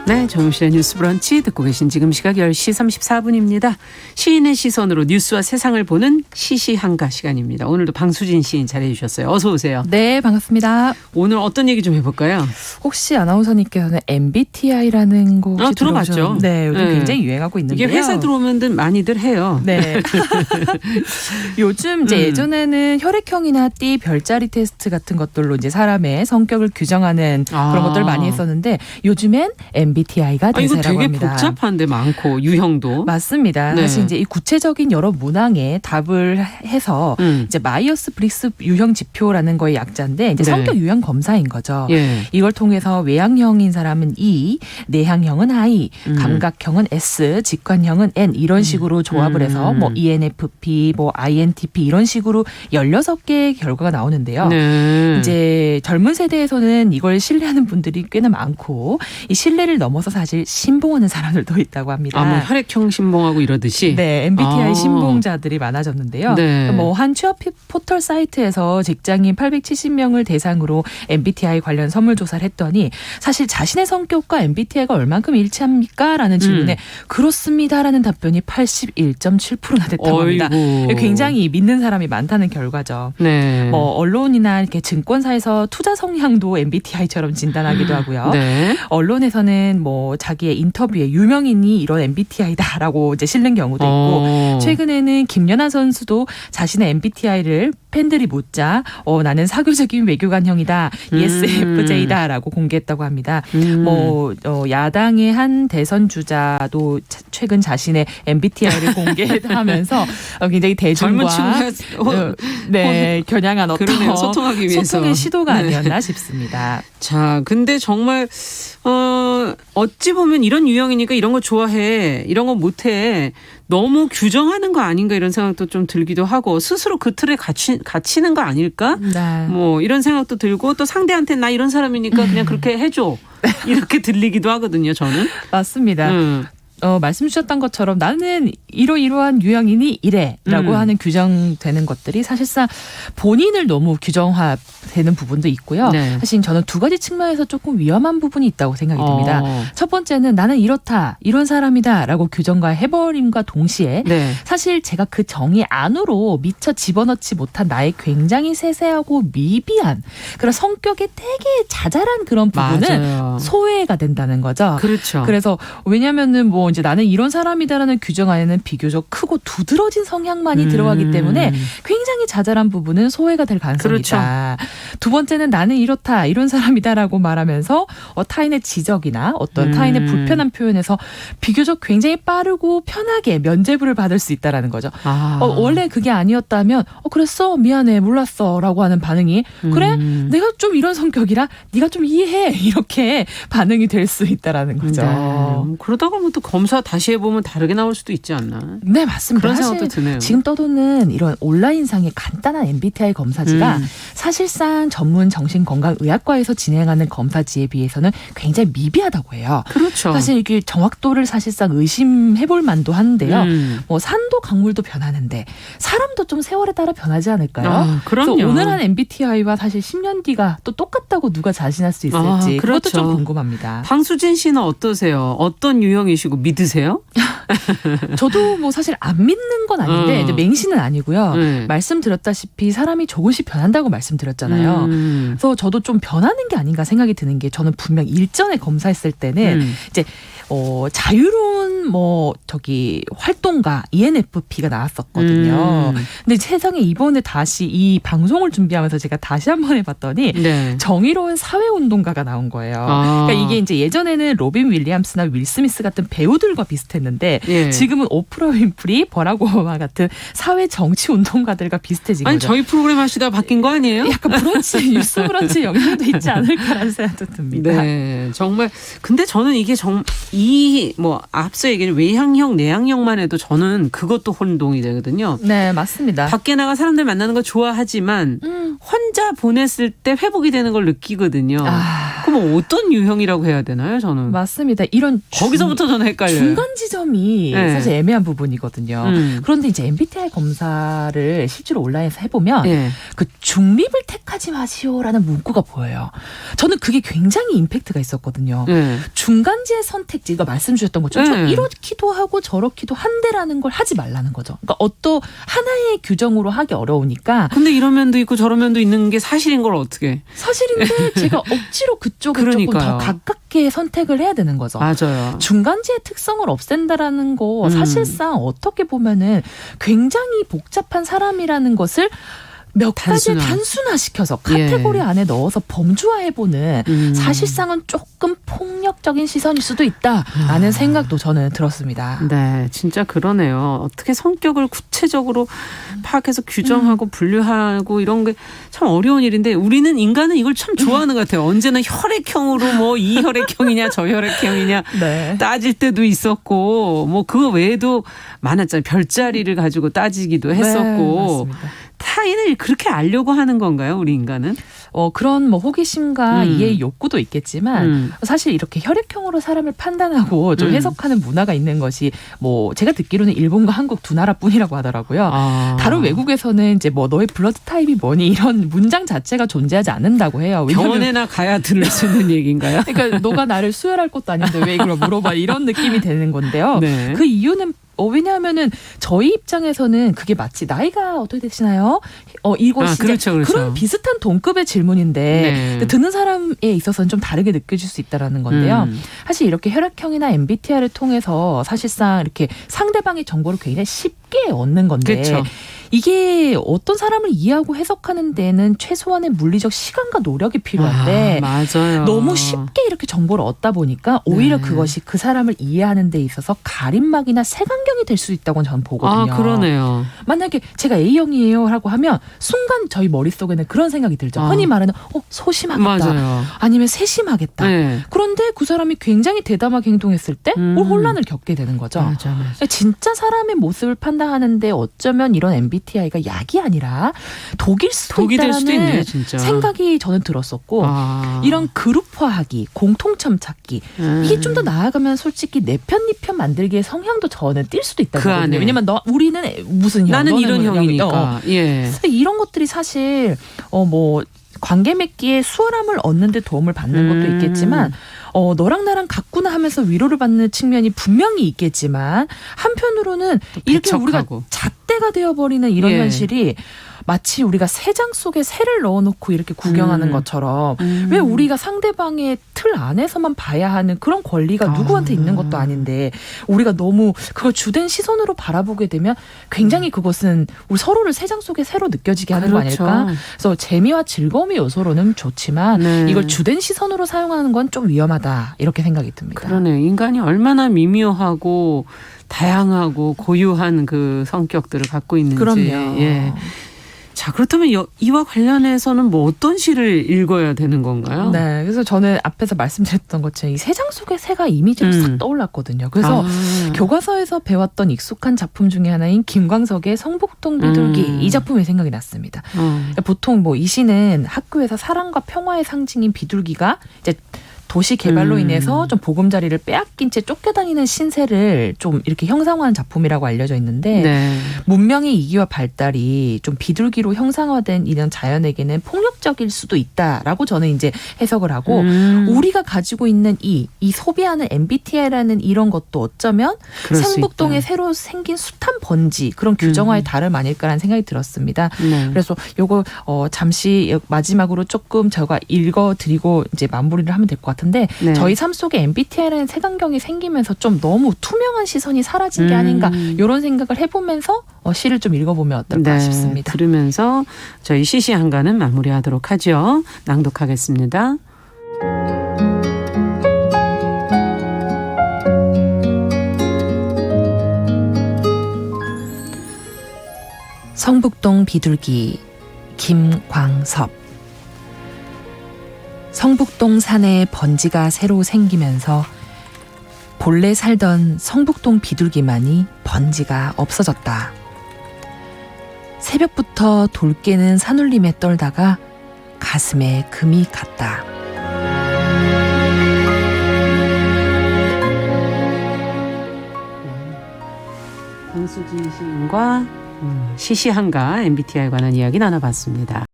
네, 정용실의 뉴스 브런치 듣고 계신 지금 시각 10시 34분입니다. 시인의 시선으로 뉴스와 세상을 보는 시시한가 시간입니다. 오늘도 방수진 시인 잘해 주셨어요. 어서 오세요. 네, 반갑습니다. 오늘 어떤 얘기 좀 해볼까요? 혹시 아나운서님께서는 MBTI라는 거 혹시 들어봤죠? 네, 요즘 네. 굉장히 유행하고 있는데요. 이게 회사 들어오면 많이들 해요. 네. 요즘 이제 예전에는 혈액형이나 띠, 별자리 테스트 같은 것들로 이제 사람의 성격을 규정하는 그런 것들을 많이 했었는데 요즘엔 MBTI가 대세라고 이거 되게 합니다. 복잡한데 많고 유형도. 맞습니다. 네. 사실 이제 이 구체적인 여러 문항에 답을 해서 이제 마이어스 브릭스 유형 지표라는 거의 약자인데 이제 네. 성격 유형 검사인 거죠. 예. 이걸 통해서 외향형인 사람은 E, 내향형은 I, 감각형은 S, 직관형은 N 이런 식으로 조합을 해서 뭐 ENFP, 뭐 INTP 이런 식으로 16개의 결과가 나오는데요. 네. 이제 젊은 세대에서는 이걸 신뢰하는 분들이 꽤나 많고 이 신뢰를 넘어서 사실 신봉하는 사람들도 있다고 합니다. 뭐 혈액형 신봉하고 이러듯이. 네, MBTI 신봉자들이 많아졌는데요. 네. 뭐 한 취업 포털 사이트에서 직장인 870명을 대상으로 MBTI 관련 설문 조사를 했더니 사실 자신의 성격과 MBTI가 얼만큼 일치합니까? 라는 질문에 그렇습니다라는 답변이 81.7%나 됐다고 합니다. 굉장히 믿는 사람이 많다는 결과죠. 네. 뭐 언론이나 이렇게 증권사에서 투자 성향도 MBTI처럼 진단하기도 하고요. 네. 언론에서는 뭐 자기의 인터뷰에 유명인이 이런 MBTI다라고 이제 실는 경우도 있고 최근에는 김연아 선수도 자신의 MBTI를 팬들이 묻자 나는 사교적인 외교관형이다. ESFJ다라고 공개했다고 합니다. 뭐 야당의 한 대선 주자도 최근 자신의 MBTI를 공개하면서 굉장히 대중과 겨냥한 어떤 소통하기 위해서 소통의 시도가 아니었나 싶습니다. 자, 근데 정말 어찌 보면 이런 유형이니까 이런 거 좋아해, 이런 거 못해, 너무 규정하는 거 아닌가 이런 생각도 좀 들기도 하고 스스로 그 틀에 갇히는 거 아닐까? 네. 뭐 이런 생각도 들고 또 상대한테 나 이런 사람이니까 그냥 그렇게 해줘 이렇게 들리기도 하거든요. 저는. 맞습니다. 말씀 주셨던 것처럼 나는 이러이러한 유형이니 이래라고 하는 규정되는 것들이 사실상 본인을 너무 규정화되는 부분도 있고요. 네. 사실 저는 두 가지 측면에서 조금 위험한 부분이 있다고 생각이 듭니다. 첫 번째는 나는 이렇다, 이런 사람이다라고 규정화해버림과 동시에 네. 사실 제가 그 정의 안으로 미처 집어넣지 못한 나의 굉장히 세세하고 미비한 그런 성격에 되게 자잘한 그런 부분은 맞아요. 소외가 된다는 거죠. 그렇죠. 그래서 왜냐면은 뭐 이제 나는 이런 사람이다라는 규정 안에는 비교적 크고 두드러진 성향만이 들어가기 때문에 굉장히 자잘한 부분은 소외가 될 가능성이 있다. 두 번째는 나는 이렇다, 이런 사람이다라고 말하면서 타인의 지적이나 어떤 타인의 불편한 표현에서 비교적 굉장히 빠르고 편하게 면죄부를 받을 수 있다라는 거죠. 원래 그게 아니었다면 그랬어, 미안해, 몰랐어라고 하는 반응이 그래? 내가 좀 이런 성격이라 네가 좀 이해해 이렇게 반응이 될 수 있다라는 거죠. 네. 그러다가 뭐 또 검사 다시 해보면 다르게 나올 수도 있지 않나. 네, 맞습니다. 그런 생각도 드네요. 지금 떠도는 이런 온라인상의 간단한 MBTI 검사지가 사실상 전문 정신건강의학과에서 진행하는 검사지에 비해서는 굉장히 미비하다고 해요. 그렇죠. 사실 이게 정확도를 사실상 의심해볼 만도 한데요. 뭐 산도 강물도 변하는데 사람도 좀 세월에 따라 변하지 않을까요? 그럼요. 그래서 오늘 한 MBTI와 사실 10년 뒤가 또 똑같다고 누가 자신할 수 있을지 그것도 좀 궁금합니다. 방수진 씨는 어떠세요? 어떤 유형이시고 믿으세요? 저도 뭐 사실 안 믿는 건 아닌데 이제 맹신은 아니고요. 말씀드렸다시피 사람이 조금씩 변한다고 말씀드렸잖아요. 그래서 저도 좀 변하는 게 아닌가 생각이 드는 게 저는 분명 일전에 검사했을 때는 이제 자유로운 활동가 ENFP가 나왔었거든요. 근데 세상에 이번에 다시 이 방송을 준비하면서 제가 다시 한번 해봤더니 정의로운 사회운동가가 나온 거예요. 그러니까 이게 이제 예전에는 로빈 윌리엄스나 윌 스미스 같은 배우들과 비슷했는데 지금은 오프라 윈프리, 버락 오바마 같은 사회 정치 운동가들과 비슷해진 거죠. 저희 프로그램 하시다가 바뀐 거 아니에요? 약간 브런치, 뉴스 브런치 영향도 있지 않을까라는 생각도 듭니다. 네, 정말. 근데 저는 이게 앞서 얘기한 외향형, 내향형만 해도 저는 그것도 혼동이 되거든요. 네, 맞습니다. 밖에 나가 사람들 만나는 거 좋아하지만 혼자 보냈을 때 회복이 되는 걸 느끼거든요. 그럼 그럼 어떤 유형이라고 해야 되나요, 저는? 맞습니다. 이런 거기서부터 저는 헷갈려요. 중간 지점이 네. 사실 애매한 부분이거든요. 그런데 이제 MBTI 검사를 실제로 온라인에서 해보면 네. 그 중립을 택하지 마시오라는 문구가 보여요. 저는 그게 굉장히 임팩트가 있었거든요. 네. 중간지의 선택지, 그러니까 말씀 주셨던 것처럼 네. 이렇기도 하고 저렇기도 한데라는 걸 하지 말라는 거죠. 그러니까 어떤 하나의 규정으로 하기 어려우니까. 근데 이런 면도 있고 저런 면도 있는 게 사실인 걸 어떻게? 사실인데 제가 억지로 그쪽에 그러니까요. 조금 더 가깝게 선택을 해야 되는 거죠. 맞아요. 중간지의 특성을 없앤다라는 거 사실상 어떻게 보면은 굉장히 복잡한 사람이라는 것을 몇 가지 단순화시켜서 카테고리 안에 넣어서 범주화해보는 사실상은 조금 폭력적인 시선일 수도 있다라는 생각도 저는 들었습니다. 네, 진짜 그러네요. 어떻게 성격을 구체적으로 파악해서 규정하고 분류하고 이런 게 참 어려운 일인데 우리는 인간은 이걸 참 좋아하는 것 같아요. 언제나 혈액형으로 뭐 이 혈액형이냐 저 혈액형이냐 네. 따질 때도 있었고 뭐 그거 외에도 많았잖아요. 별자리를 가지고 따지기도 했었고. 네, 타인을 그렇게 알려고 하는 건가요, 우리 인간은? 그런 뭐 호기심과 이해의 욕구도 있겠지만 사실 이렇게 혈액형으로 사람을 판단하고 좀 해석하는 문화가 있는 것이 뭐 제가 듣기로는 일본과 한국 두 나라뿐이라고 하더라고요. 다른 외국에서는 이제 뭐 너의 블러드 타입이 뭐니 이런 문장 자체가 존재하지 않는다고 해요. 병원에나 가야 들을 수 있는 얘기인가요? 그러니까 너가 나를 수혈할 것도 아닌데 왜 이걸 물어봐 이런 느낌이 되는 건데요. 네. 그 이유는 왜냐하면은 저희 입장에서는 그게 마치 나이가 어떻게 되시나요? 이것이 그렇죠. 그런 비슷한 동급의 질문인데 네. 듣는 사람에 있어서는 좀 다르게 느껴질 수 있다라는 건데요. 사실 이렇게 혈액형이나 MBTI를 통해서 사실상 이렇게 상대방의 정보를 굉장히 쉽게 얻는 건데 그렇죠. 이게 어떤 사람을 이해하고 해석하는 데는 최소한의 물리적 시간과 노력이 필요한데 맞아요. 너무 쉽게 이렇게 정보를 얻다 보니까 오히려 그것이 그 사람을 이해하는 데 있어서 가림막이나 색안경이 될 수 있다고 저는 보거든요. 그러네요. 만약에 제가 A형이에요 라고 하면 순간 저희 머릿속에는 그런 생각이 들죠. 흔히 말하는 소심하겠다. 맞아요. 아니면 세심하겠다. 네. 그런데 그 사람이 굉장히 대담하게 행동했을 때 혼란을 겪게 되는 거죠. 맞아. 진짜 사람의 모습을 판단하는데 어쩌면 이런 MBTI가 약이 아니라 독일 수도 될 수도 있네, 있다라는 진짜. 생각이 저는 들었었고 이런 그룹화하기, 공통점 찾기 이게 좀 더 나아가면 솔직히 내 편, 네 편 만들기의 성향도 저는 띌 수도 있다고 보거든요. 왜냐면 우리는 무슨 형, 나는 이런 무슨 형이니까. 예. 이런 것들이 사실 뭐 관계 맺기에 수월함을 얻는 데 도움을 받는 것도 있겠지만 너랑 나랑 같구나 하면서 위로를 받는 측면이 분명히 있겠지만 한편으로는 이렇게 우리가 잣대가 되어버리는 이런 현실이 마치 우리가 새장 속에 새를 넣어놓고 이렇게 구경하는 것처럼 왜 우리가 상대방의 틀 안에서만 봐야 하는 그런 권리가 누구한테 있는 것도 아닌데 우리가 너무 그걸 주된 시선으로 바라보게 되면 굉장히 그것은 우리 서로를 새장 속에 새로 느껴지게 하는 거 아닐까? 그래서 재미와 즐거움의 요소로는 좋지만 이걸 주된 시선으로 사용하는 건 좀 위험하다 이렇게 생각이 듭니다. 그러네요. 인간이 얼마나 미묘하고 다양하고 고유한 그 성격들을 갖고 있는지. 그럼요. 예. 자, 그렇다면 이와 관련해서는 뭐 어떤 시를 읽어야 되는 건가요? 네. 그래서 저는 앞에서 말씀드렸던 것처럼 이 새장 속의 새가 이미지로 싹 떠올랐거든요. 그래서 교과서에서 배웠던 익숙한 작품 중에 하나인 김광석의 성북동 비둘기 이 작품이 생각이 났습니다. 보통 뭐 이 시는 학교에서 사랑과 평화의 상징인 비둘기가 이제 도시 개발로 인해서 좀 보금자리를 빼앗긴 채 쫓겨다니는 신세를 좀 이렇게 형상화한 작품이라고 알려져 있는데 문명의 이기와 발달이 좀 비둘기로 형상화된 이런 자연에게는 폭력적일 수도 있다라고 저는 이제 해석을 하고 우리가 가지고 있는 이 소비하는 MBTI라는 이런 것도 어쩌면 성북동에 새로 생긴 숱한 번지 그런 규정화의 다름 아닐까라는 생각이 들었습니다. 그래서 요거 잠시 마지막으로 조금 제가 읽어드리고 이제 마무리를 하면 될 것 같아요. 근데 저희 삶 속에 MBTI라는 색안경이 생기면서 좀 너무 투명한 시선이 사라진 게 아닌가 이런 생각을 해보면서 시를 좀 읽어보면 어떨까 싶습니다. 들으면서 저희 시시한가는 마무리하도록 하죠. 낭독하겠습니다. 성북동 비둘기 김광섭. 성북동 산에 번지가 새로 생기면서 본래 살던 성북동 비둘기만이 번지가 없어졌다. 새벽부터 돌 깨는 산울림에 떨다가 가슴에 금이 갔다. 양수지 시인과 시시한가 MBTI에 관한 이야기 나눠봤습니다.